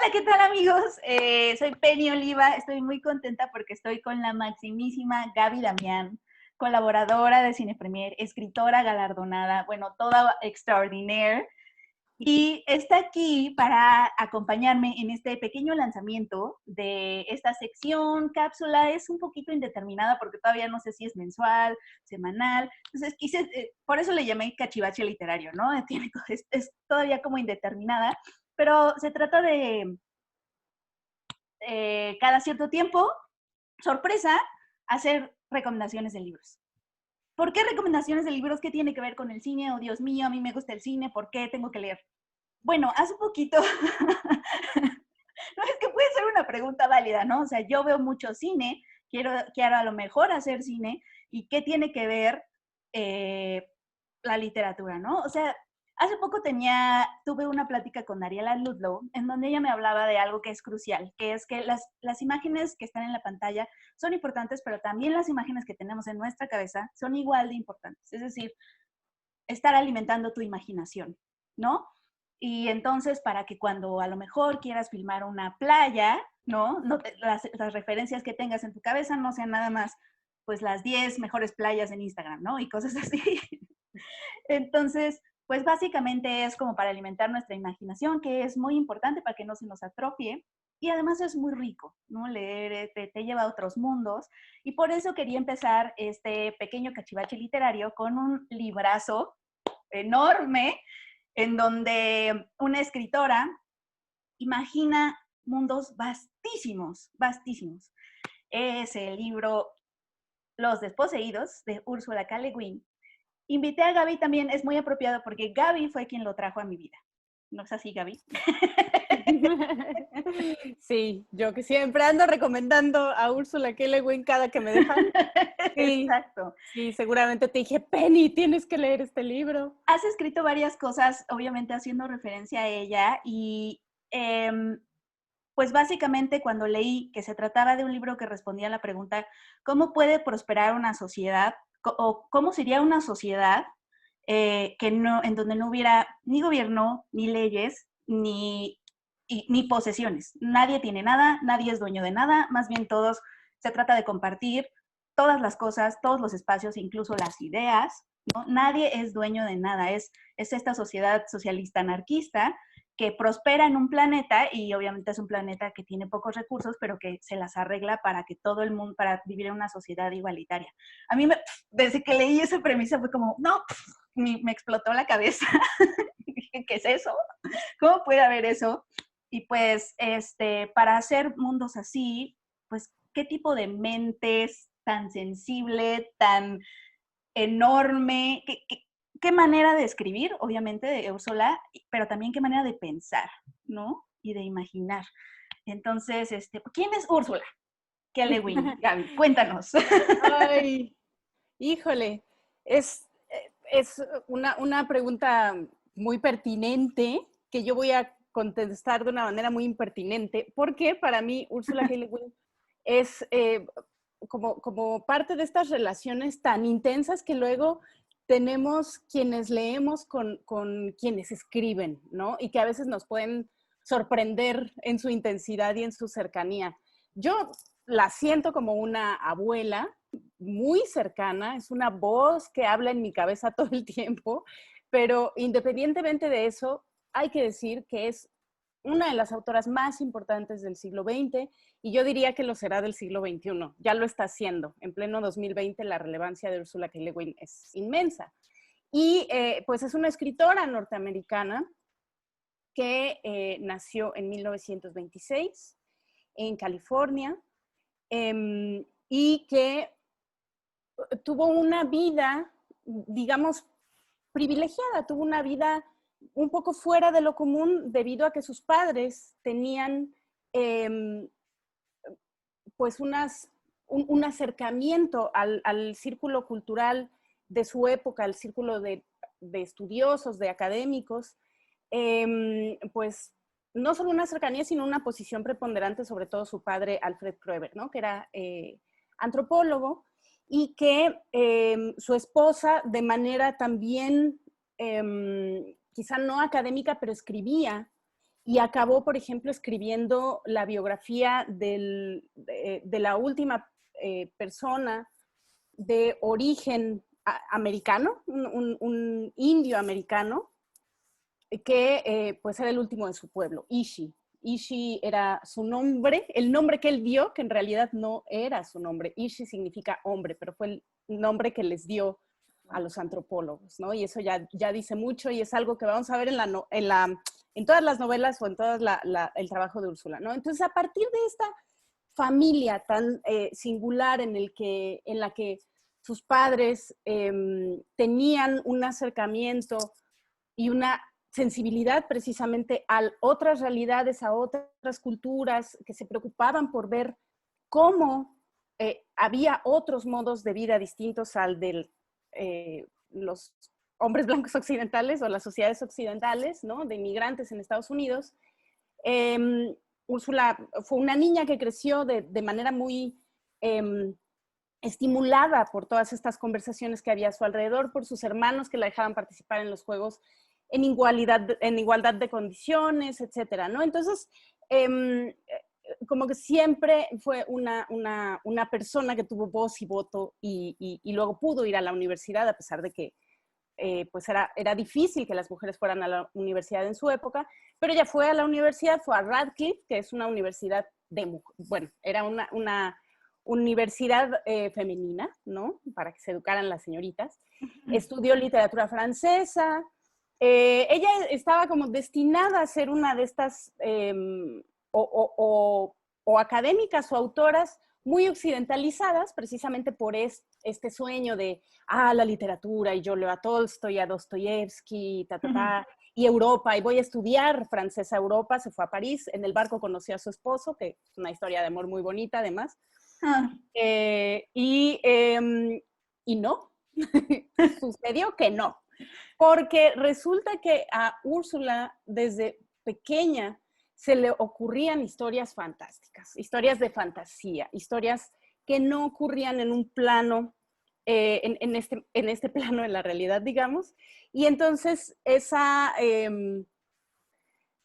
Hola, ¿qué tal amigos? Soy Penny Oliva, estoy muy contenta porque estoy con la maximísima Gaby Damián, colaboradora de Cine Premier, escritora galardonada, bueno, toda extraordinaire, y está aquí para acompañarme en este pequeño lanzamiento de esta sección, cápsula, es un poquito indeterminada porque todavía no sé si es mensual, semanal, entonces por eso le llamé cachivache literario, ¿no? Es todavía como indeterminada, pero se trata de cada cierto tiempo, sorpresa, hacer recomendaciones de libros. ¿Por qué recomendaciones de libros? ¿Qué tiene que ver con el cine? Oh, Dios mío, a mí me gusta el cine, ¿por qué tengo que leer? Bueno, hace poquito, no es que puede ser una pregunta válida, ¿no? O sea, yo veo mucho cine, quiero a lo mejor hacer cine, ¿y qué tiene que ver eh, la literatura, ¿no? O sea, hace poco tuve una plática con Ariela Ludlow, en donde ella me hablaba de algo que es crucial, que es que las imágenes que están en la pantalla son importantes, pero también las imágenes que tenemos en nuestra cabeza son igual de importantes. Es decir, estar alimentando tu imaginación, ¿no? Y entonces, para que cuando a lo mejor quieras filmar una playa, ¿no? Las referencias que tengas en tu cabeza no sean nada más, pues, las 10 mejores playas en Instagram, ¿no? Y cosas así. Entonces, pues básicamente es como para alimentar nuestra imaginación, que es muy importante para que no se nos atrofie. Y además es muy rico, ¿no? Leer te lleva a otros mundos. Y por eso quería empezar este pequeño cachivache literario con un librazo enorme en donde una escritora imagina mundos vastísimos, vastísimos. Es el libro Los Desposeídos de Úrsula K. Le Guin. Invité a Gaby también, es muy apropiado porque Gaby fue quien lo trajo a mi vida. ¿No es así, Gaby? Sí, yo que siempre ando recomendando a Úrsula K. Le Guin cada que me dejan. Sí, Exacto. sí, seguramente te dije, Penny, tienes que leer este libro. Has escrito varias cosas, obviamente haciendo referencia a ella, y pues básicamente cuando leí que se trataba de un libro que respondía a la pregunta, ¿cómo puede prosperar una sociedad? O ¿cómo sería una sociedad en donde no hubiera ni gobierno, ni leyes, ni posesiones? Nadie tiene nada, nadie es dueño de nada, más bien todos, se trata de compartir todas las cosas, todos los espacios, incluso las ideas, ¿no? Nadie es dueño de nada, es esta sociedad socialista anarquista que prospera en un planeta, y obviamente es un planeta que tiene pocos recursos, pero que se las arregla para que todo el mundo, para vivir en una sociedad igualitaria. A mí, desde que leí esa premisa, fue como, no, me explotó la cabeza. Dije, ¿qué es eso? ¿Cómo puede haber eso? Y pues, para hacer mundos así, pues, ¿qué tipo de mentes tan sensible, tan enorme? ¿Qué manera de escribir, obviamente, de Úrsula, pero también qué manera de pensar, ¿no? Y de imaginar. Entonces, ¿quién es Úrsula K. Le Guin? Gaby, cuéntanos. Ay, híjole, es una pregunta muy pertinente que yo voy a contestar de una manera muy impertinente, porque para mí Úrsula K. Le Guin es como parte de estas relaciones tan intensas que luego tenemos quienes leemos con quienes escriben, ¿no? Y que a veces nos pueden sorprender en su intensidad y en su cercanía. Yo la siento como una abuela muy cercana, es una voz que habla en mi cabeza todo el tiempo, pero independientemente de eso, hay que decir que es una de las autoras más importantes del siglo XX y yo diría que lo será del siglo XXI. Ya lo está haciendo. En pleno 2020 la relevancia de Úrsula K. Le Guin es inmensa. Y pues es una escritora norteamericana que nació en 1926 en California y que tuvo una vida, digamos, privilegiada, tuvo una vida un poco fuera de lo común debido a que sus padres tenían pues un acercamiento al círculo cultural de su época, al círculo de estudiosos, de académicos, pues no solo una cercanía, sino una posición preponderante, sobre todo su padre Alfred Kroeber, ¿no? Que era antropólogo, y que su esposa, de manera también, quizá no académica, pero escribía, y acabó, por ejemplo, escribiendo la biografía de la última persona de origen americano, un indio americano, que pues era el último de su pueblo, Ishi. Ishi era su nombre, el nombre que él dio, que en realidad no era su nombre. Ishi significa hombre, pero fue el nombre que les dio a los antropólogos, ¿no? Y eso ya dice mucho y es algo que vamos a ver en todas las novelas o en todo el trabajo de Úrsula, ¿no? Entonces, a partir de esta familia tan singular en la que sus padres tenían un acercamiento y una sensibilidad precisamente a otras realidades, a otras culturas que se preocupaban por ver cómo había otros modos de vida distintos al de los hombres blancos occidentales o las sociedades occidentales, ¿no? De inmigrantes en Estados Unidos. Úrsula fue una niña que creció de manera muy estimulada por todas estas conversaciones que había a su alrededor, por sus hermanos que la dejaban participar en los juegos en igualdad de condiciones, etcétera, ¿no? Entonces, como que siempre fue una persona que tuvo voz y voto y luego pudo ir a la universidad a pesar de que pues era difícil que las mujeres fueran a la universidad en su época, pero ella fue a la universidad, fue a Radcliffe, que es una universidad bueno, era una universidad femenina, ¿no? Para que se educaran las señoritas. Estudió literatura francesa. Ella estaba como destinada a ser una de estas o académicas o autoras muy occidentalizadas, precisamente por este sueño de, la literatura, y yo leo a Tolstoy, a Dostoyevsky, y Europa, y voy a estudiar francés a Europa. Se fue a París, en el barco conoció a su esposo, que es una historia de amor muy bonita además, y no, sucedió que no, porque resulta que a Úrsula desde pequeña se le ocurrían historias fantásticas, historias de fantasía, historias que no ocurrían en un plano, en este plano de la realidad, digamos. Y entonces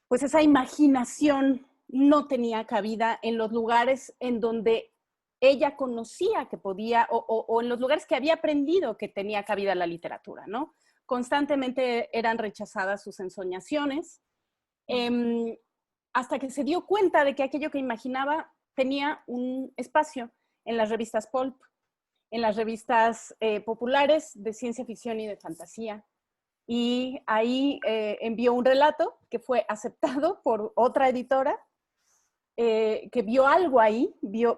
pues esa imaginación no tenía cabida en los lugares en donde ella conocía que podía, o en los lugares que había aprendido que tenía cabida la literatura, ¿no? Constantemente eran rechazadas sus ensoñaciones, hasta que se dio cuenta de que aquello que imaginaba tenía un espacio en las revistas pulp, en las revistas populares de ciencia ficción y de fantasía. Y ahí envió un relato que fue aceptado por otra editora, que vio algo ahí, vio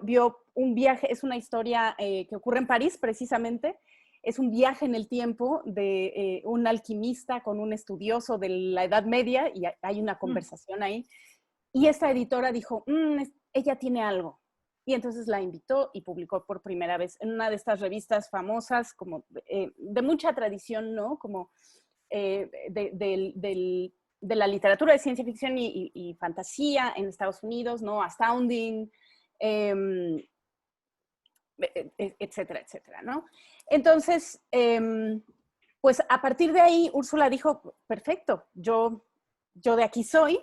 un viaje. Es una historia que ocurre en París precisamente. Es un viaje en el tiempo de un alquimista con un estudioso de la Edad Media, y hay una conversación ahí. Y esta editora dijo, ella tiene algo. Y entonces la invitó y publicó por primera vez en una de estas revistas famosas, como de mucha tradición, ¿no? Como de la literatura de ciencia ficción y fantasía en Estados Unidos, ¿no? Astounding, etcétera, etcétera, ¿no? Entonces, pues a partir de ahí, Úrsula dijo, perfecto, yo de aquí soy,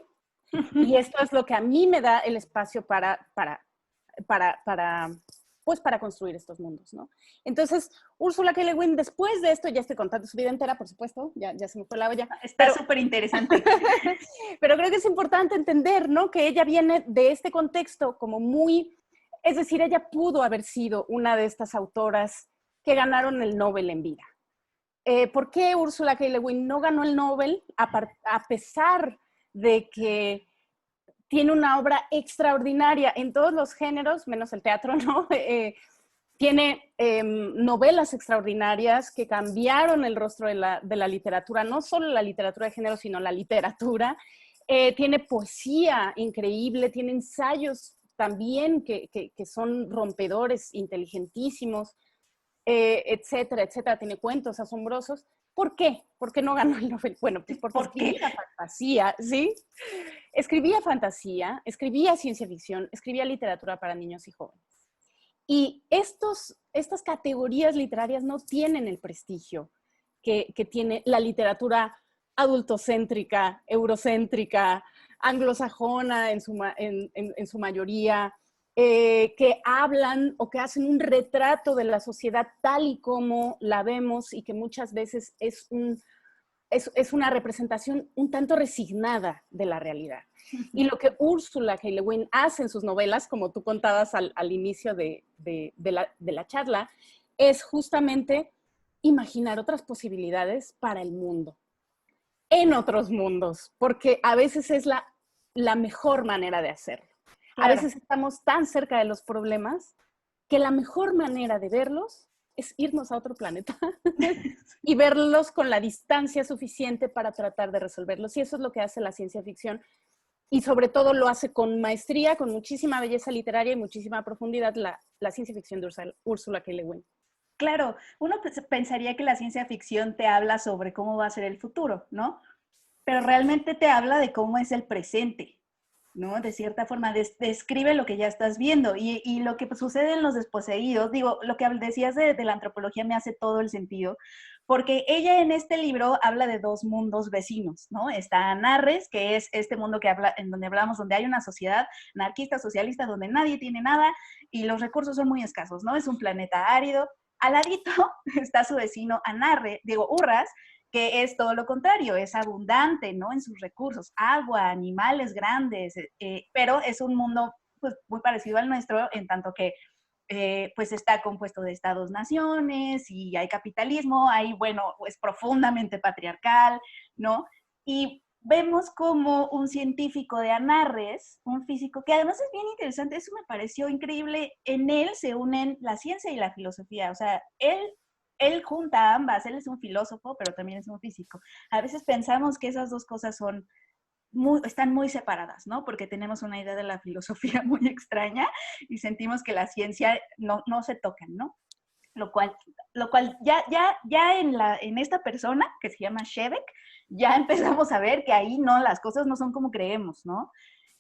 y esto es lo que a mí me da el espacio para construir estos mundos, ¿no? Entonces, Úrsula K. Le Guin, después de esto, ya estoy contando su vida entera, por supuesto, ya se me fue la olla. Está súper interesante. Pero creo que es importante entender, ¿no? Que ella viene de este contexto como muy, es decir, ella pudo haber sido una de estas autoras que ganaron el Nobel en vida. ¿Por qué Úrsula K. Le Guin no ganó el Nobel a pesar de que tiene una obra extraordinaria en todos los géneros, menos el teatro, ¿no? Tiene novelas extraordinarias que cambiaron el rostro de la literatura, no solo la literatura de género, sino la literatura. Tiene poesía increíble, tiene ensayos también que son rompedores, inteligentísimos, etcétera, etcétera. Tiene cuentos asombrosos. ¿Por qué? ¿Por qué no ganó el Nobel? Bueno, pues porque escribía fantasía, ¿sí? Escribía fantasía, escribía ciencia ficción, escribía literatura para niños y jóvenes. Y estas categorías literarias no tienen el prestigio que tiene la literatura adultocéntrica, eurocéntrica, anglosajona en su mayoría, que hablan o que hacen un retrato de la sociedad tal y como la vemos y que muchas veces es una representación un tanto resignada de la realidad. Y lo que Ursula K. Le Guin hace en sus novelas, como tú contabas al inicio de la charla, es justamente imaginar otras posibilidades para el mundo, en otros mundos, porque a veces es la mejor manera de hacerlo. Claro. A veces estamos tan cerca de los problemas que la mejor manera de verlos es irnos a otro planeta y verlos con la distancia suficiente para tratar de resolverlos. Y eso es lo que hace la ciencia ficción. Y sobre todo lo hace con maestría, con muchísima belleza literaria y muchísima profundidad la ciencia ficción de Ursula K. Le Guin. Claro, uno pensaría que la ciencia ficción te habla sobre cómo va a ser el futuro, ¿no? Pero realmente te habla de cómo es el presente, ¿no? De cierta forma, describe lo que ya estás viendo y lo que sucede en Los Desposeídos, digo, lo que decías de la antropología me hace todo el sentido, porque ella en este libro habla de dos mundos vecinos, ¿no? Está Anarres, que es este mundo en donde hablamos, donde hay una sociedad anarquista, socialista, donde nadie tiene nada y los recursos son muy escasos, ¿no? Es un planeta árido. Al ladito está su vecino Urras, que es todo lo contrario, es abundante, ¿no? En sus recursos, agua, animales grandes, pero es un mundo pues, muy parecido al nuestro, en tanto que pues está compuesto de estados-naciones y hay capitalismo, es profundamente patriarcal, ¿no? Y vemos como un científico de Anarres, un físico, que además es bien interesante, eso me pareció increíble, en él se unen la ciencia y la filosofía, o sea, él junta ambas, él es un filósofo, pero también es un físico. A veces pensamos que esas dos cosas están muy separadas, ¿no? Porque tenemos una idea de la filosofía muy extraña y sentimos que la ciencia no se tocan, ¿no? Lo cual ya en esta persona que se llama Shevek, ya empezamos a ver que ahí no, las cosas no son como creemos, ¿no?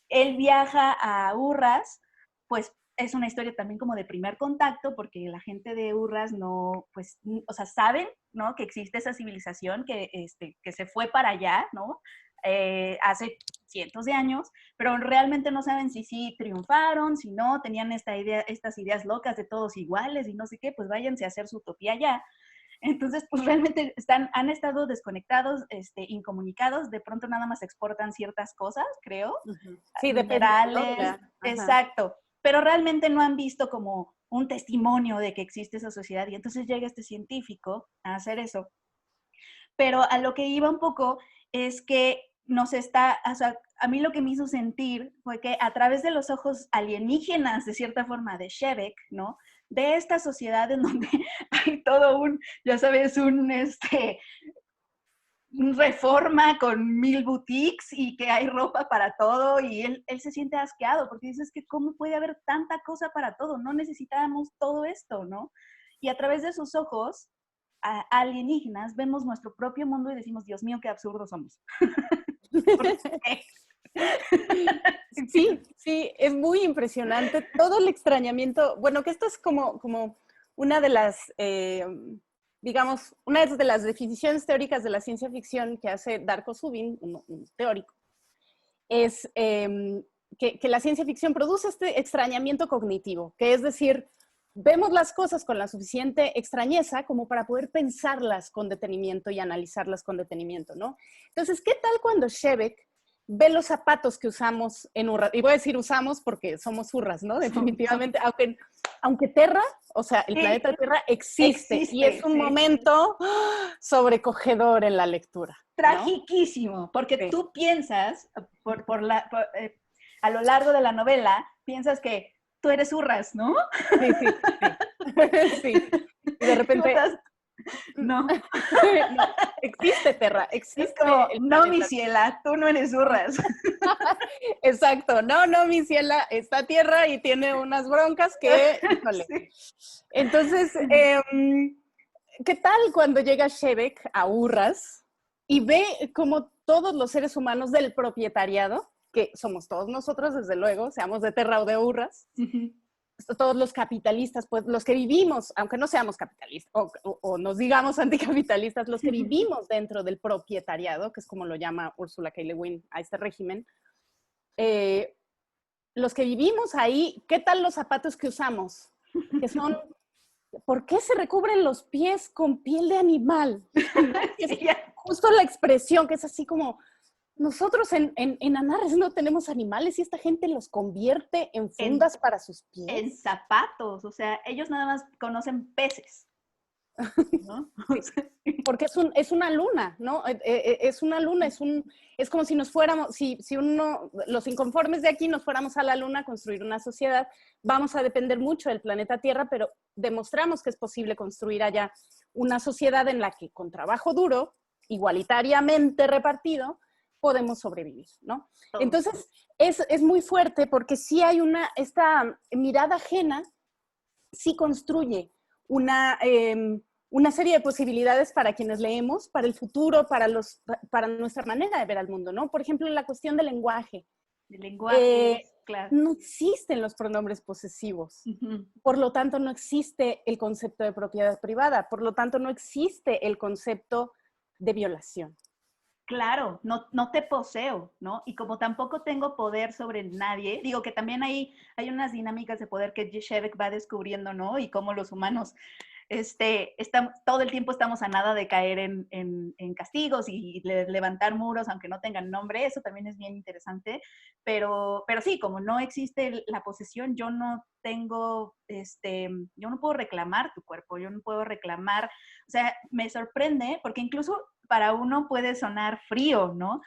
Él viaja a Urras, pues es una historia también como de primer contacto, porque la gente de Urras no, pues, o sea, saben, ¿no? Que existe esa civilización que se fue para allá, ¿no? Hace cientos de años, pero realmente no saben si sí triunfaron, si no, tenían estas ideas locas de todos iguales y no sé qué, pues váyanse a hacer su utopía allá. Entonces, pues realmente han estado desconectados, incomunicados, de pronto nada más exportan ciertas cosas, creo, sí, minerales, exacto, pero realmente no han visto como un testimonio de que existe esa sociedad y entonces llega este científico a hacer eso. Pero a lo que iba un poco es que o sea, a mí lo que me hizo sentir fue que a través de los ojos alienígenas, de cierta forma, de Shevek, ¿no? De esta sociedad en donde hay todo ya sabes, un Reforma con 1000 boutiques y que hay ropa para todo y él se siente asqueado porque dice, que ¿cómo puede haber tanta cosa para todo? No necesitábamos todo esto, ¿no? Y a través de sus ojos alienígenas vemos nuestro propio mundo y decimos, Dios mío, qué absurdos somos. Sí, es muy impresionante todo el extrañamiento. Bueno, que esto es como una de las, digamos, una de las definiciones teóricas de la ciencia ficción que hace Darko Subin, un teórico, es que la ciencia ficción produce este extrañamiento cognitivo, que es decir, vemos las cosas con la suficiente extrañeza como para poder pensarlas con detenimiento y analizarlas con detenimiento, ¿no? Entonces, ¿qué tal cuando Shevek ve los zapatos que usamos en Urras? Y voy a decir usamos porque somos Urras, ¿no? Definitivamente, aunque Terra, o sea, el planeta Tierra existe y es un momento sobrecogedor en la lectura, ¿no? Tragiquísimo, porque tú piensas, a lo largo de la novela, piensas que tú eres Urras, ¿no? Sí. Y de repente... No. No, existe Terra, existe. Es como, no, mi ciela, tú no eres Urras. Exacto, no, mi ciela, está Tierra y tiene unas broncas que, híjole. Sí. Entonces, ¿qué tal cuando llega Shevek a Urras y ve como todos los seres humanos del propietariado, que somos todos nosotros, desde luego, seamos de Terra o de Urras, todos los capitalistas, pues los que vivimos, aunque no seamos capitalistas o nos digamos anticapitalistas, los que vivimos dentro del propietariado, que es como lo llama Ursula K. Le Guin a este régimen, los que vivimos ahí, ¿qué tal los zapatos que usamos? Que son, ¿por qué se recubren los pies con piel de animal? Es justo la expresión, que es así como, nosotros en Anarres no tenemos animales y esta gente los convierte en fundas para sus pies. En zapatos, o sea, ellos nada más conocen peces, ¿no? Porque es una luna, ¿no? Es una luna, es como si nos fuéramos, si los inconformes de aquí nos fuéramos a la luna a construir una sociedad, vamos a depender mucho del planeta Tierra, pero demostramos que es posible construir allá una sociedad en la que con trabajo duro, igualitariamente repartido, podemos sobrevivir, ¿no? Entonces, es muy fuerte porque sí hay esta mirada ajena, sí construye una serie de posibilidades para quienes leemos, para el futuro, para nuestra manera de ver al mundo, ¿no? Por ejemplo, en la cuestión del lenguaje. El lenguaje, claro. No existen los pronombres posesivos. Por lo tanto, no existe el concepto de propiedad privada. Por lo tanto, no existe el concepto de violación. Claro, no te poseo, ¿no? Y como tampoco tengo poder sobre nadie, digo que también hay unas dinámicas de poder que Shevek va descubriendo, ¿no? Y cómo los humanos todo el tiempo estamos a nada de caer en castigos y levantar muros, aunque no tengan nombre, eso también es bien interesante, pero sí, como no existe la posesión, yo no puedo reclamar tu cuerpo, yo no puedo reclamar, o sea, me sorprende, porque incluso para uno puede sonar frío, ¿no?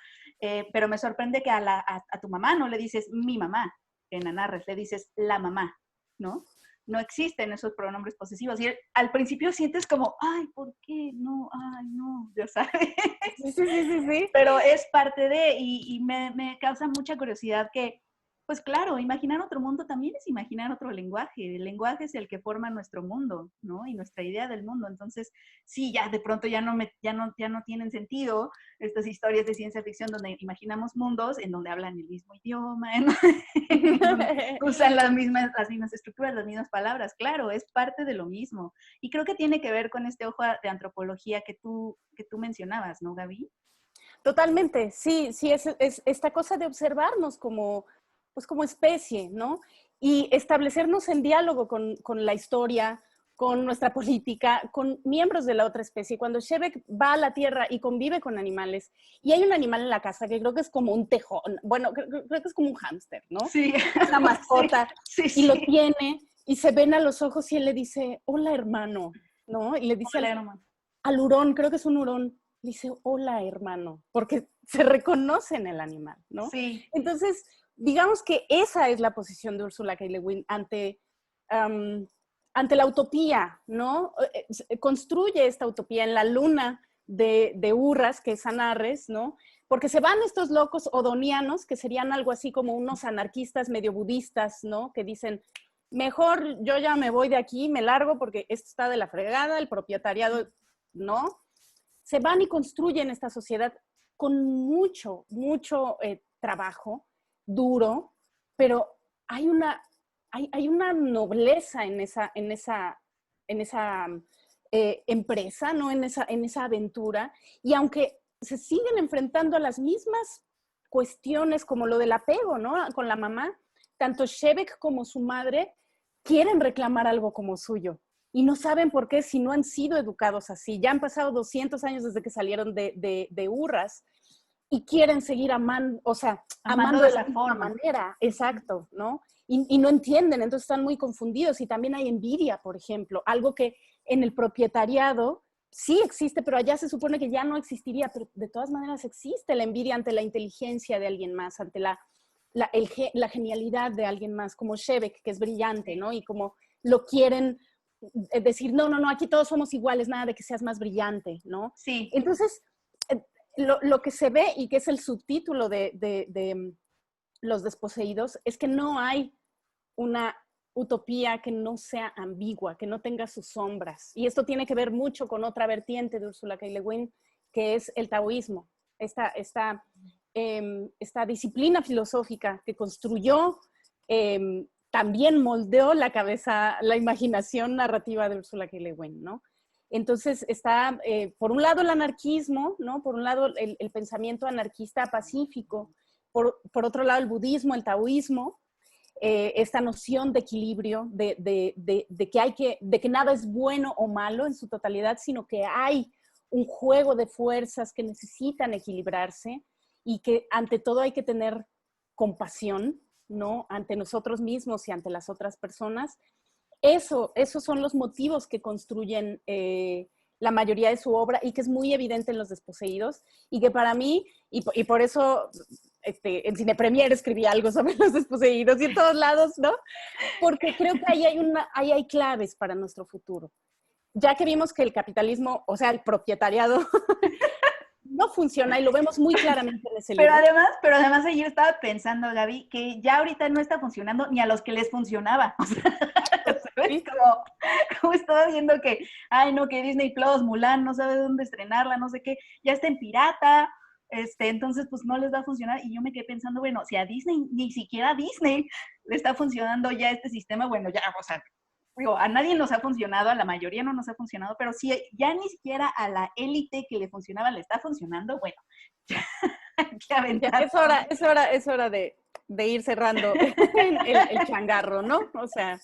Pero me sorprende que a tu mamá no le dices mi mamá, en Anarres le dices la mamá, ¿no? No existen esos pronombres posesivos. Y al principio sientes como, ay, ¿por qué? No, ay, no, ya sabes. Sí. Pero es parte de, y me causa mucha curiosidad que, pues claro, imaginar otro mundo también es imaginar otro lenguaje. El lenguaje es el que forma nuestro mundo, ¿no? Y nuestra idea del mundo. Entonces, sí, ya de pronto ya no tienen sentido estas historias de ciencia ficción donde imaginamos mundos en donde hablan el mismo idioma, usan las mismas estructuras, las mismas palabras. Claro, es parte de lo mismo. Y creo que tiene que ver con este ojo de antropología que tú mencionabas, ¿no, Gaby? Totalmente, sí, es esta cosa de observarnos como especie, ¿no? Y establecernos en diálogo con la historia, con nuestra política, con miembros de la otra especie. Cuando Shevek va a la Tierra y convive con animales, y hay un animal en la casa que creo que es como un tejón, bueno, creo que es como un hámster, ¿no? Sí. Una mascota, sí. Y lo tiene, y se ven a los ojos y él le dice, hola, hermano, ¿no? Y le dice al hurón, creo que es un hurón, le dice, hola, hermano, porque se reconoce en el animal, ¿no? Sí. Entonces, digamos que esa es la posición de Ursula K. Le Guin ante la utopía, ¿no? Construye esta utopía en la luna de Urras, que es Anarres, ¿no? Porque se van estos locos odonianos, que serían algo así como unos anarquistas medio budistas, ¿no? Que dicen, mejor yo ya me voy de aquí, me largo porque esto está de la fregada, el propietariado, ¿no? Se van y construyen esta sociedad con mucho trabajo, duro, pero hay una nobleza en esa empresa, ¿no? En esa aventura, y aunque se siguen enfrentando a las mismas cuestiones como lo del apego, ¿no? Con la mamá, tanto Shevek como su madre quieren reclamar algo como suyo y no saben por qué si no han sido educados así. Ya han pasado 200 años desde que salieron de Urras y quieren seguir amando, o sea, amando de la misma manera, exacto, ¿no? Y no entienden, entonces están muy confundidos y también hay envidia, por ejemplo, algo que en el propietariado sí existe, pero allá se supone que ya no existiría, pero de todas maneras existe la envidia ante la inteligencia de alguien más, ante la genialidad de alguien más, como Shevek, que es brillante, ¿no? Y como lo quieren decir, no, aquí todos somos iguales, nada de que seas más brillante, ¿no? Sí. Entonces, lo que se ve y que es el subtítulo de Los Desposeídos es que no hay una utopía que no sea ambigua, que no tenga sus sombras. Y esto tiene que ver mucho con otra vertiente de Ursula K. Le Guin, que es el taoísmo, esta disciplina filosófica que construyó también moldeó la cabeza, la imaginación narrativa de Ursula K. Le Guin, ¿no? Entonces está, por un lado, el anarquismo, ¿no? Por un lado, el pensamiento anarquista pacífico, por otro lado, el budismo, el taoísmo, esta noción de equilibrio, de que nada es bueno o malo en su totalidad, sino que hay un juego de fuerzas que necesitan equilibrarse y que ante todo hay que tener compasión, ¿no? Ante nosotros mismos y ante las otras personas. Esos son los motivos que construyen la mayoría de su obra y que es muy evidente en Los Desposeídos y que para mí, y por eso en Cine Premier escribí algo sobre Los Desposeídos y en todos lados, ¿no? Porque creo que ahí hay claves para nuestro futuro. Ya que vimos que el capitalismo, o sea, el propietariado, no funciona y lo vemos muy claramente en ese libro. Pero además ayer estaba pensando, Gaby, que ya ahorita no está funcionando ni a los que les funcionaba. O sea, ¿sabes? Como estaba viendo que, ay no, que Disney Plus, Mulan, no sabe dónde estrenarla, no sé qué, ya está en pirata, entonces pues no les va a funcionar. Y yo me quedé pensando, bueno, si a Disney, ni siquiera a Disney le está funcionando ya este sistema, bueno, ya, o sea, digo, a nadie nos ha funcionado, a la mayoría no nos ha funcionado, pero si ya ni siquiera a la élite que le funcionaba le está funcionando, bueno, ya hay que aventar. Es hora de ir cerrando el changarro, ¿no? O sea,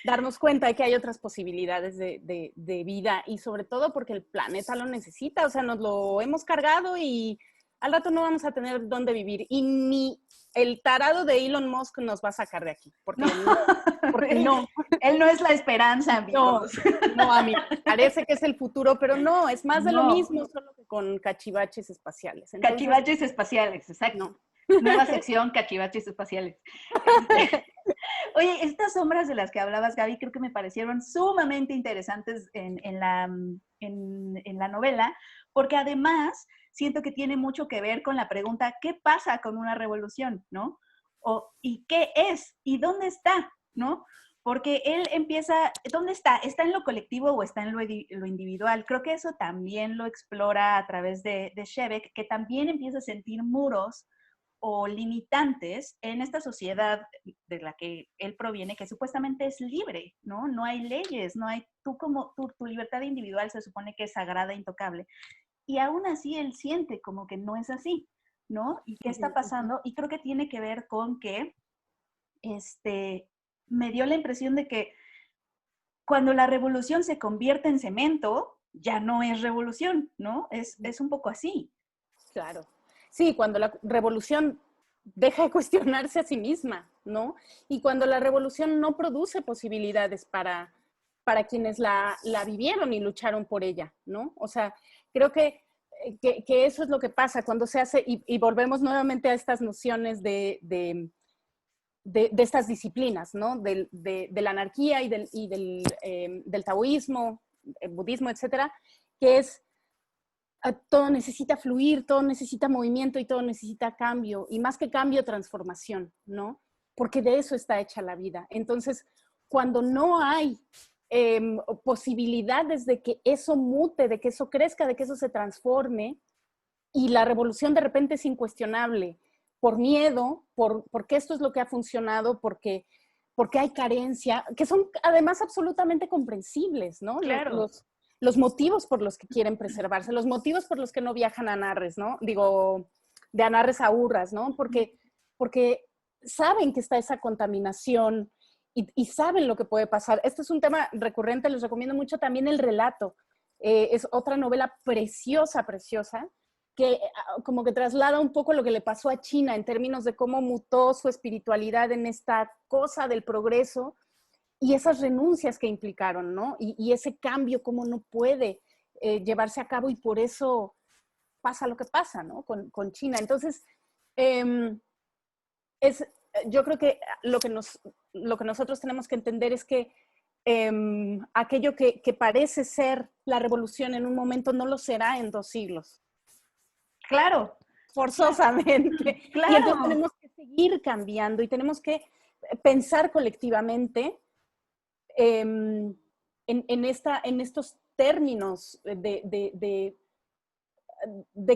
darnos cuenta de que hay otras posibilidades de vida y sobre todo porque el planeta lo necesita, o sea, nos lo hemos cargado y al rato no vamos a tener dónde vivir y ni el tarado de Elon Musk nos va a sacar de aquí, porque no. Él no es la esperanza, amigos. No, amigo, parece que es el futuro, pero no, es más de lo mismo, solo que con cachivaches espaciales. Entonces, cachivaches espaciales, exacto. No. Nueva sección, cachivaches espaciales. Oye, estas sombras de las que hablabas, Gaby, creo que me parecieron sumamente interesantes en la novela, porque además siento que tiene mucho que ver con la pregunta, ¿qué pasa con una revolución? ¿No? ¿Y qué es? ¿Y dónde está? ¿No? Porque él empieza, ¿dónde está? ¿Está en lo colectivo o está en lo individual? Creo que eso también lo explora a través de Shevek, que también empieza a sentir muros o limitantes en esta sociedad de la que él proviene, que supuestamente es libre, ¿no? No hay leyes, no hay, tu libertad individual se supone que es sagrada, intocable. Y aún así él siente como que no es así, ¿no? ¿Y qué está pasando? Y creo que tiene que ver con que, me dio la impresión de que cuando la revolución se convierte en cemento, ya no es revolución, ¿no? Es un poco así. Claro. Sí, cuando la revolución deja de cuestionarse a sí misma, ¿no? Y cuando la revolución no produce posibilidades para quienes la vivieron y lucharon por ella, ¿no? O sea, creo que eso es lo que pasa cuando se hace, y volvemos nuevamente a estas nociones de estas disciplinas, ¿no? De la anarquía y del taoísmo, el budismo, etcétera, que es todo necesita fluir, todo necesita movimiento y todo necesita cambio, y más que cambio, transformación, ¿no? Porque de eso está hecha la vida. Entonces, cuando no hay posibilidades de que eso mute, de que eso crezca, de que eso se transforme, y la revolución de repente es incuestionable, por miedo, porque esto es lo que ha funcionado, porque hay carencia, que son además absolutamente comprensibles, ¿no? Claro. Los motivos por los que quieren preservarse, los motivos por los que no viajan a Anarres, ¿no? Digo, de Anarres a Urras, ¿no? Porque saben que está esa contaminación y saben lo que puede pasar. Este es un tema recurrente, les recomiendo mucho también El Relato. Es otra novela preciosa, preciosa, que como que traslada un poco lo que le pasó a China en términos de cómo mutó su espiritualidad en esta cosa del progreso y esas renuncias que implicaron, ¿no? Y ese cambio, cómo no puede llevarse a cabo y por eso pasa lo que pasa, ¿no? Con China. Entonces, yo creo que lo que nosotros tenemos que entender es que aquello que parece ser la revolución en un momento no lo será en 2 siglos. Claro. Forzosamente. Claro. Y entonces tenemos que seguir cambiando y tenemos que pensar colectivamente en estos términos de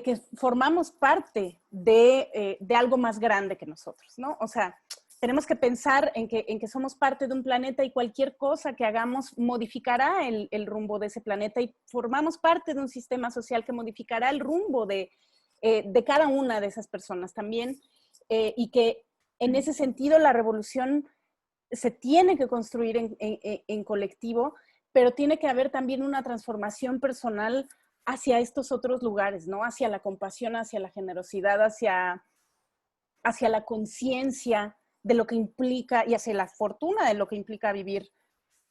que formamos parte de algo más grande que nosotros, ¿no? O sea, tenemos que pensar en que somos parte de un planeta y cualquier cosa que hagamos modificará el rumbo de ese planeta y formamos parte de un sistema social que modificará el rumbo de cada una de esas personas también, y que en ese sentido la revolución se tiene que construir en colectivo, pero tiene que haber también una transformación personal hacia estos otros lugares, ¿no? Hacia la compasión, hacia la generosidad, hacia la conciencia de lo que implica y hacia la fortuna de lo que implica vivir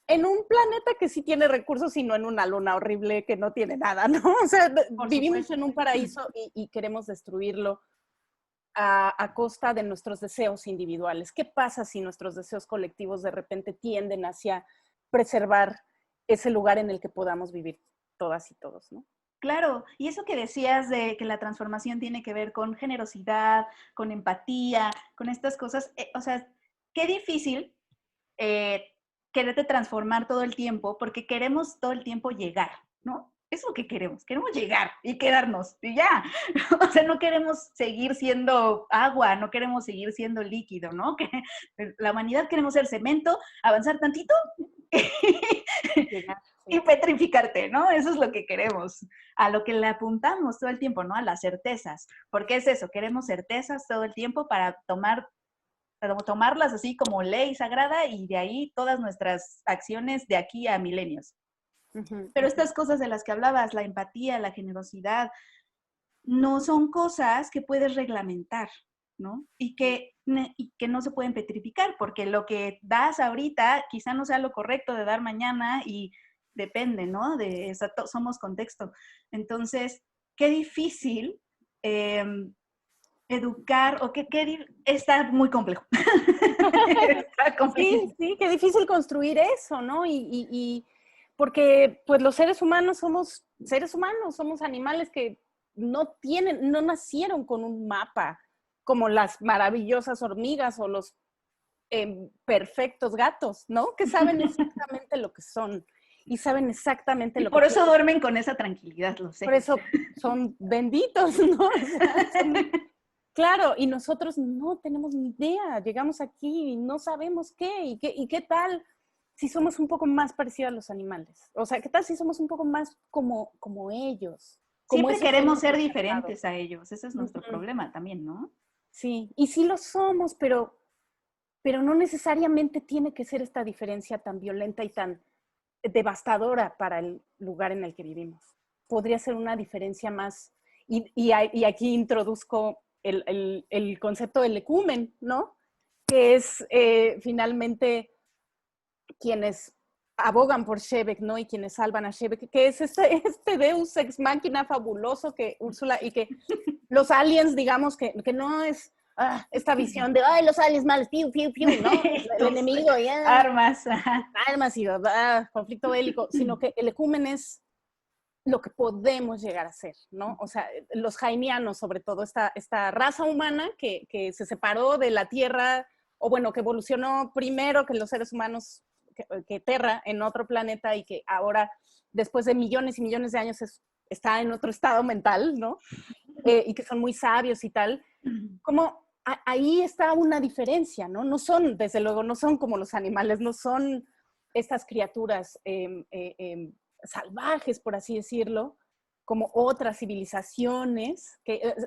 en un planeta que sí tiene recursos y no en una luna horrible que no tiene nada, ¿no? O sea, vivimos en un paraíso y queremos destruirlo a costa de nuestros deseos individuales. ¿Qué pasa si nuestros deseos colectivos de repente tienden hacia preservar ese lugar en el que podamos vivir todas y todos, ¿no? Claro, y eso que decías de que la transformación tiene que ver con generosidad, con empatía, con estas cosas, o sea, qué difícil quererte transformar todo el tiempo porque queremos todo el tiempo llegar, ¿no? Es lo que queremos llegar y quedarnos y ya. O sea, no queremos seguir siendo agua, no queremos seguir siendo líquido, ¿no? Que la humanidad queremos ser cemento, avanzar tantito y petrificarte, ¿no? Eso es lo que queremos, a lo que le apuntamos todo el tiempo, ¿no? A las certezas, porque es eso, queremos certezas todo el tiempo para tomarlas así como ley sagrada y de ahí todas nuestras acciones de aquí a milenios. Pero estas cosas de las que hablabas, la empatía, la generosidad, no son cosas que puedes reglamentar, ¿no? Y que no se pueden petrificar, porque lo que das ahorita quizá no sea lo correcto de dar mañana y depende, ¿no? Somos contexto. Entonces, qué difícil educar, o está muy complejo. Está sí, qué difícil construir eso, ¿no? Y porque pues los seres humanos somos animales que no nacieron con un mapa, como las maravillosas hormigas o los perfectos gatos, ¿no? Que saben exactamente lo que son y saben exactamente lo que por eso duermen con esa tranquilidad, lo sé. Por eso son benditos, ¿no? O sea, claro, y nosotros no tenemos ni idea, llegamos aquí y no sabemos y qué tal si somos un poco más parecidos a los animales. O sea, ¿qué tal si somos un poco más como ellos? Siempre queremos ser diferentes a ellos, ese es nuestro problema también, ¿no? Sí, y sí lo somos, pero no necesariamente tiene que ser esta diferencia tan violenta y tan devastadora para el lugar en el que vivimos. Podría ser una diferencia más, y aquí introduzco el concepto del ecumen, ¿no? Que es finalmente quienes abogan por Shebek, ¿no? Y quienes salvan a Shebek, que es este deus ex machina fabuloso que Úrsula, y que los aliens, digamos, que no es esta visión de, ay, los aliens malos, piu, piu, piu, ¿no? El enemigo, ya. Armas. Armas y conflicto bélico, sino que el ecumen es lo que podemos llegar a ser, ¿no? O sea, los jaimianos, sobre todo, esta raza humana que se separó de la Tierra, o bueno, que evolucionó primero que los seres humanos, que Terra, en otro planeta, y que ahora, después de millones y millones de años, está en otro estado mental, ¿no? Y que son muy sabios y tal. Como ahí está una diferencia, ¿no? No son, desde luego, no son como los animales, no son estas criaturas salvajes, por así decirlo, como otras civilizaciones,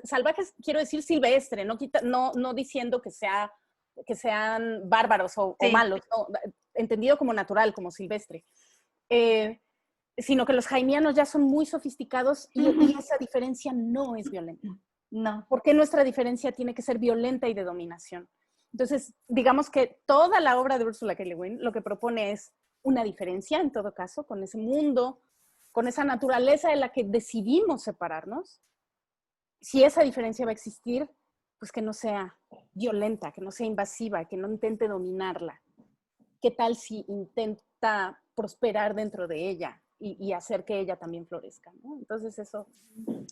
salvajes quiero decir silvestre, no diciendo que sean bárbaros o malos, no, entendido como natural, como silvestre. Sino que los jaimianos ya son muy sofisticados y esa diferencia no es violenta. No. ¿Por qué nuestra diferencia tiene que ser violenta y de dominación? Entonces, digamos que toda la obra de Ursula K. Le Guin lo que propone es una diferencia, en todo caso, con ese mundo, con esa naturaleza de la que decidimos separarnos. Si esa diferencia va a existir, pues que no sea violenta, que no sea invasiva, que no intente dominarla. ¿Qué tal si intenta prosperar dentro de ella y hacer que ella también florezca, ¿no? Entonces eso...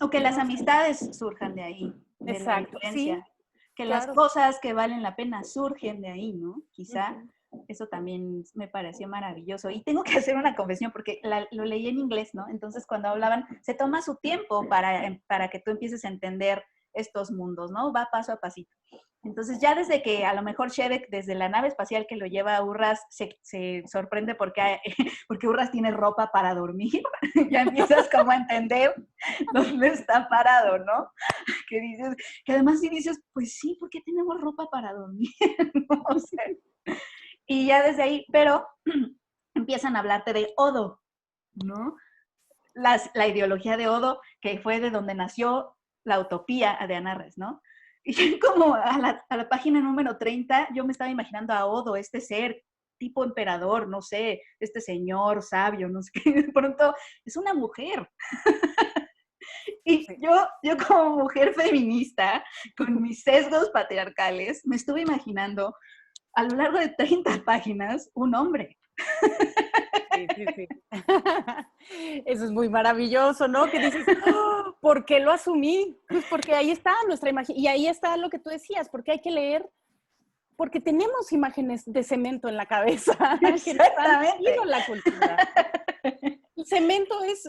O que las amistades surjan de ahí, de exacto, la influencia. Sí, que claro. las cosas que valen la pena surgen de ahí, ¿no? Quizá eso también me pareció maravilloso. Y tengo que hacer una confesión porque lo leí en inglés, ¿no? Entonces cuando hablaban, se toma su tiempo para que tú empieces a entender estos mundos, ¿no? Va paso a pasito. Entonces ya desde que a lo mejor Shevek, desde la nave espacial que lo lleva a Urras, se sorprende porque, porque Urras tiene ropa para dormir, ya empiezas como a entender dónde está parado, ¿no? Que dices, que además sí dices, pues sí, ¿por qué tenemos ropa para dormir? ¿No? O sea, y ya desde ahí, pero empiezan a hablarte de Odo, ¿no? La ideología de Odo, que fue de donde nació la utopía de Anarres, ¿no? Y como a la página número 30, yo me estaba imaginando a Odo, este ser tipo emperador, no sé, este señor sabio, no sé qué, de pronto es una mujer. Y yo como mujer feminista, con mis sesgos patriarcales, me estuve imaginando a lo largo de 30 páginas un hombre. Sí, sí, sí. Eso es muy maravilloso, ¿no? Que dices, ¡oh! ¿Por qué lo asumí? Pues porque ahí está nuestra imagen, y ahí está lo que tú decías, porque hay que leer, porque tenemos imágenes de cemento en la cabeza que nos han Exactamente. ido la cultura. El cemento es,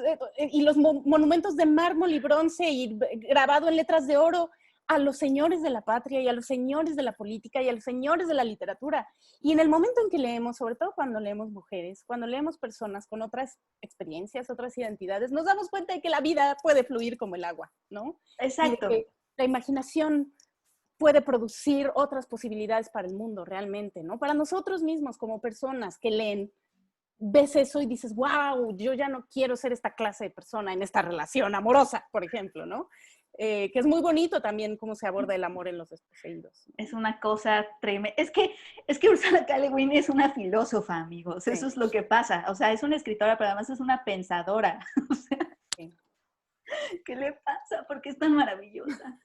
y los monumentos de mármol y bronce y grabado en letras de oro a los señores de la patria y a los señores de la política y a los señores de la literatura. Y en el momento en que leemos, sobre todo cuando leemos mujeres, cuando leemos personas con otras experiencias, otras identidades, nos damos cuenta de que la vida puede fluir como el agua, ¿no? Y de Exacto. que la imaginación puede producir otras posibilidades para el mundo realmente, ¿no? Para nosotros mismos como personas que leen, ves eso y dices, wow, yo ya no quiero ser esta clase de persona en esta relación amorosa, por ejemplo, ¿no? Que es muy bonito también cómo se aborda el amor en Los Desposeídos. Es una cosa tremenda. Es que Ursula K. Le Guin es una filósofa, amigos. Eso Sí, es lo que pasa. O sea, es una escritora, pero además es una pensadora. O sea, sí. ¿qué le pasa? ¿Por qué es tan maravillosa?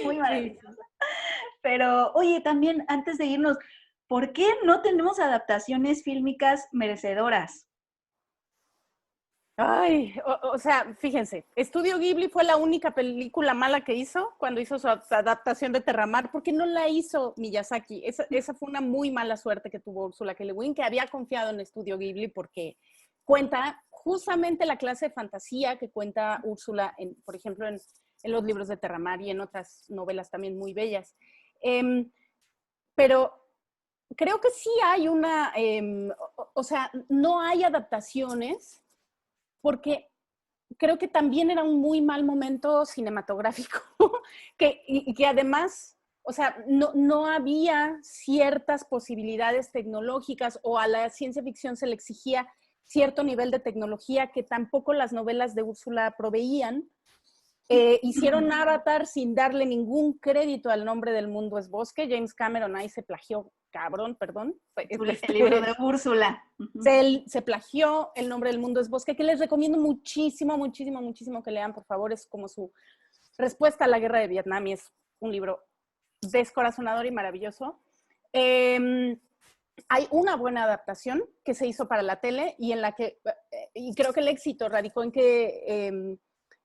Muy Sí. maravillosa. Pero, oye, también antes de irnos, ¿por qué no tenemos adaptaciones fílmicas merecedoras? Ay, o sea, fíjense, Estudio Ghibli fue la única película mala que hizo cuando hizo su adaptación de Terramar, porque no la hizo Miyazaki. Esa fue una muy mala suerte que tuvo Ursula K. Le Guin, que había confiado en Estudio Ghibli porque cuenta justamente la clase de fantasía que cuenta Úrsula, por ejemplo, en los libros de Terramar y en otras novelas también muy bellas. Pero creo que sí hay o sea, no hay adaptaciones porque creo que también era un muy mal momento cinematográfico, y que además, o sea, no había ciertas posibilidades tecnológicas o a la ciencia ficción se le exigía cierto nivel de tecnología que tampoco las novelas de Úrsula proveían. Hicieron Avatar sin darle ningún crédito al nombre del mundo es bosque. James Cameron ahí se plagió, cabrón, perdón. El libro de Úrsula. Se plagió el nombre del mundo es bosque, que les recomiendo muchísimo, muchísimo, muchísimo que lean, por favor. Es como su respuesta a la guerra de Vietnam y es un libro descorazonador y maravilloso. Hay una buena adaptación que se hizo para la tele y en la que, y creo que el éxito radicó en que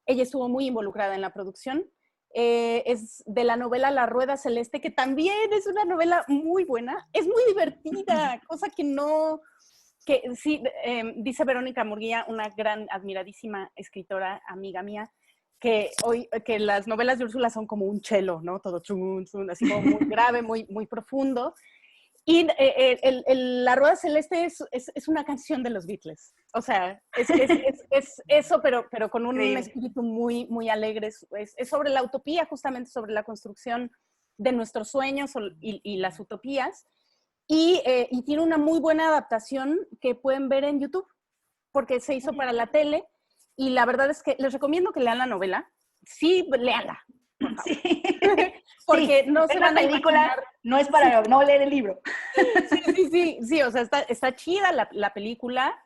ella estuvo muy involucrada en la producción. Es de la novela La Rueda Celeste, que también es una novela muy buena, es muy divertida, cosa que no, que sí, dice Verónica Murguía, una gran, admiradísima escritora, amiga mía, que las novelas de Úrsula son como un cello, ¿no? Todo chun, chun, así como muy grave, muy, muy profundo. Y La Rueda Celeste es una canción de los Beatles. O sea, es eso, pero con un Increíble. espíritu muy, muy alegre. Es sobre la utopía, justamente sobre la construcción de nuestros sueños y las utopías. Y tiene una muy buena adaptación que pueden ver en YouTube, porque se hizo para la tele. Y la verdad es que les recomiendo que lean la novela. Sí, léanla, por favor. Sí. Sí, Porque no se ver la van a película imaginar. no es Sí, para no leer el libro. sí, o sea, está chida la película,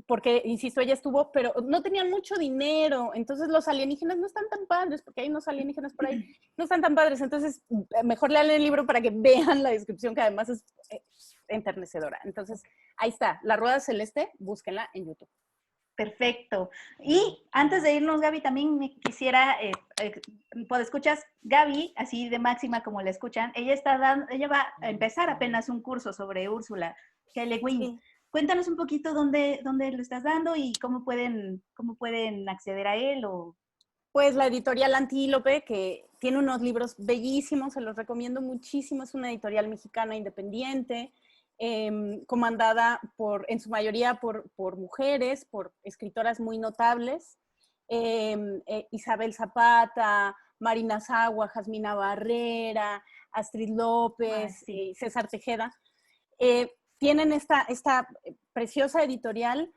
porque, insisto, ella estuvo, pero no tenían mucho dinero, entonces los alienígenas no están tan padres, porque hay unos alienígenas por ahí, no están tan padres, entonces mejor lean el libro para que vean la descripción, que además es enternecedora. Entonces, ahí está, La Rueda Celeste, búsquenla en YouTube. Perfecto. Y antes de irnos, Gaby, también me quisiera, escuchas, Gaby, así de máxima como la escuchan, ella va a empezar apenas un curso sobre Úrsula K. Le Guin. Sí. Cuéntanos un poquito dónde lo estás dando y cómo pueden acceder a él o... Pues la editorial Antílope, que tiene unos libros bellísimos, se los recomiendo muchísimo. Es una editorial mexicana independiente, comandada en su mayoría por mujeres, por escritoras muy notables. Isabel Zapata, Marina Sagua, Jasmina Barrera, Astrid López, César Tejeda. Tienen esta preciosa editorial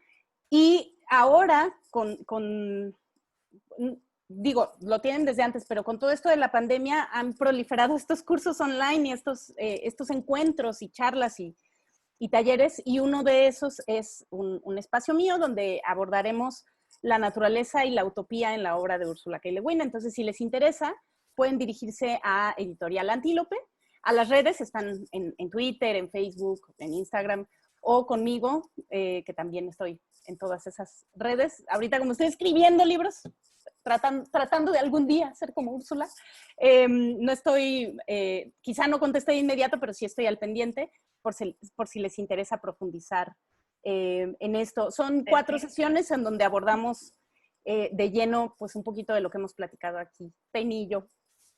y ahora digo, lo tienen desde antes, pero con todo esto de la pandemia han proliferado estos cursos online y estos encuentros y charlas y talleres, y uno de esos es un espacio mío donde abordaremos la naturaleza y la utopía en la obra de Úrsula K. Le Guin. Entonces, si les interesa, pueden dirigirse a Editorial Antílope. A las redes están en Twitter, en Facebook, en Instagram, o conmigo, que también estoy en todas esas redes. Ahorita, como estoy escribiendo libros, tratando de algún día ser como Úrsula, no estoy, quizá no contesté de inmediato, pero sí estoy al pendiente por si les interesa profundizar en esto. Son 4 sesiones en donde abordamos de lleno pues un poquito de lo que hemos platicado aquí, Penny y yo.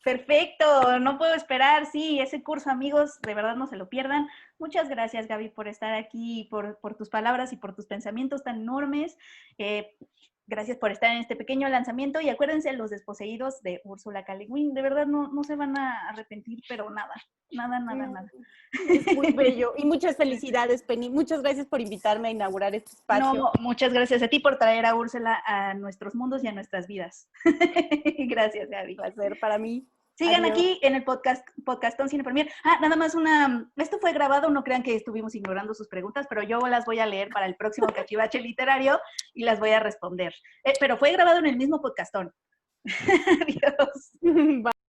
Perfecto, no puedo esperar, sí, ese curso, amigos, de verdad no se lo pierdan. Muchas gracias, Gaby, por estar aquí, por tus palabras y por tus pensamientos tan enormes. Gracias por estar en este pequeño lanzamiento y acuérdense, los desposeídos de Úrsula K. Le Guin, de verdad no se van a arrepentir, pero nada. Es muy bello y muchas felicidades, Penny. Muchas gracias por invitarme a inaugurar este espacio. No, muchas gracias a ti por traer a Úrsula a nuestros mundos y a nuestras vidas. Gracias, Gaby. Un placer para mí. Sigan aquí en el podcastón Cine Premier. Nada más esto fue grabado, no crean que estuvimos ignorando sus preguntas, pero yo las voy a leer para el próximo Cachivache Literario y las voy a responder. Pero fue grabado en el mismo podcastón. Adiós.